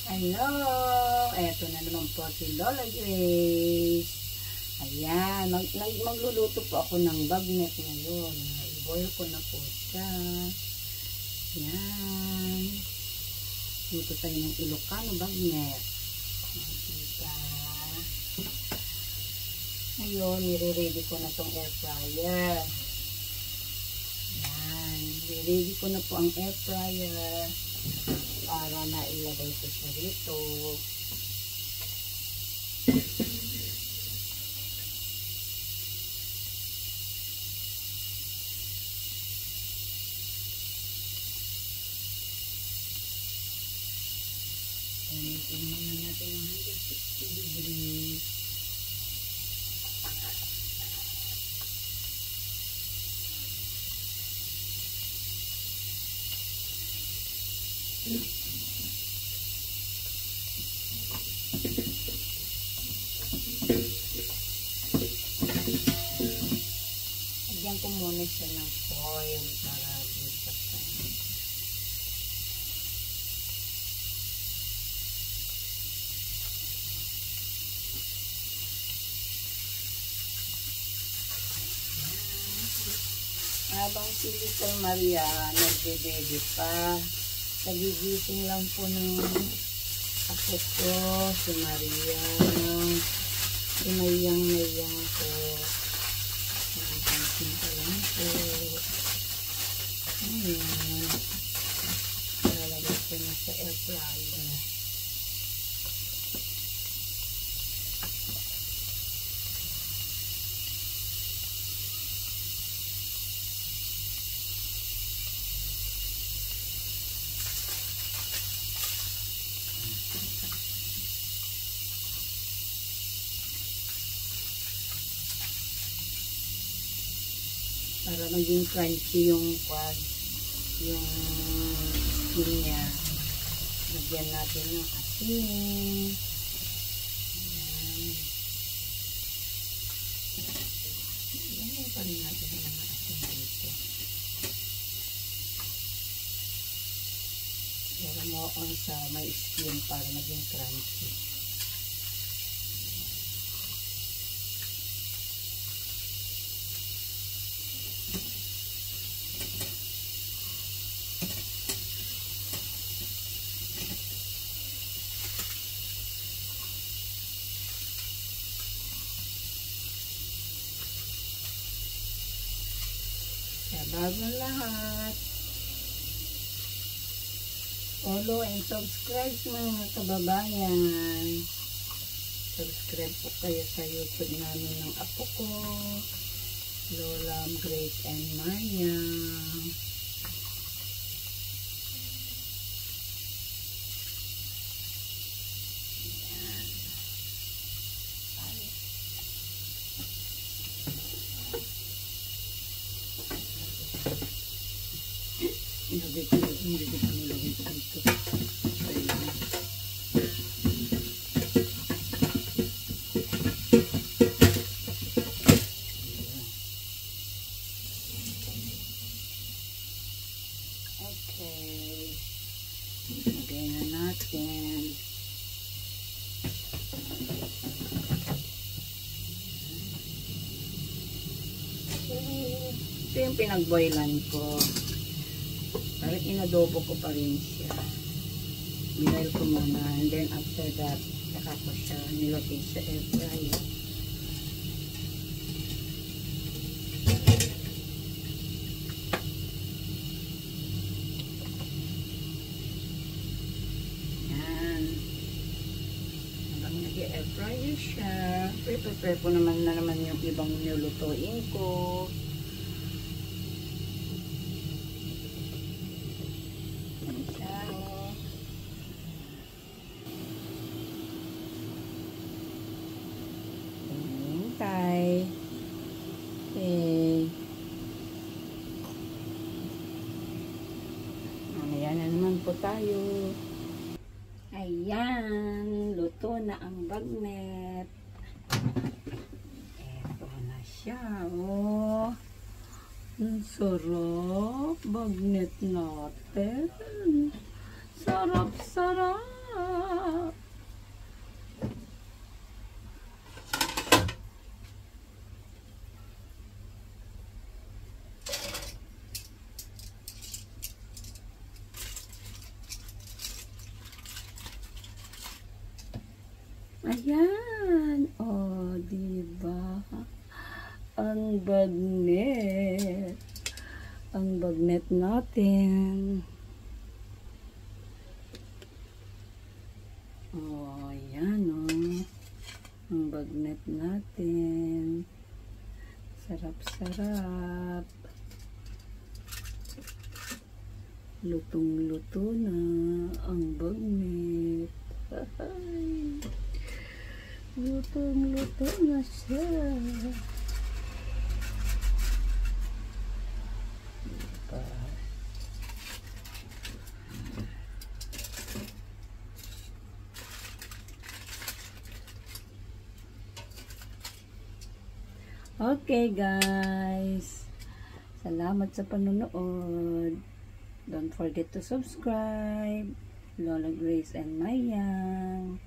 Hello! Eto na naman po si Lola Grace. Ayan, magluluto po ako ng bagnet ngayon. I-boil ko na po siya. Ayan. Luto tayo ng Ilocano bagnet. Diba? Ngayon, nire-ready ko na tong air fryer. Ayan, nire-ready ko na po ang air fryer para nailagay ko siya rito. Tingnan na natin ang 160 degrees. Lagyan ko muna siya ng foil para busakan. Habang si Little Maria nagbe-baby pa, nagigising lang po ng apo ko, si Maria. Inayang-nayang po. Nagigising pa lang po. Ayan. Lalagay ko na sa air fryer. Para maging crunchy yung skin niya. Lagyan natin ng asin. Lagyan pa rin natin ng asin dito. Para mo sa may skin para maging crunchy. Bago lahat, follow and subscribe mga kababayan. Subscribe po kayo sa YouTube namin ng apo ko, Lola Grace and Maya. Ilagay ko dito. Okay. Lagay na natin. Ito yung pinagboilan ko. Parang inadobo ko pa rin siya. Binail ko muna. And then after that, saka ko siya nilagay sa air fryer. Yan. Habang nag-air fryer siya, prepare ko naman yung ibang nilulutuin ko. Okay. Ayan na naman po tayo. Ayan, luto na ang bagnet. Eto na siya, oh. Ang sarap, bagnet natin. Sarap-sarap. Ayan. Oh, diba? Ang bagnet. Ang bagnet natin. Oh, ayan oh. Ang bagnet natin. Sarap-sarap. Lutong-luto na ang bagnet. Lutong-luto na siya. Diba? Okay guys. Salamat sa panonood. Don't forget to subscribe. Lola Grace and Mayang.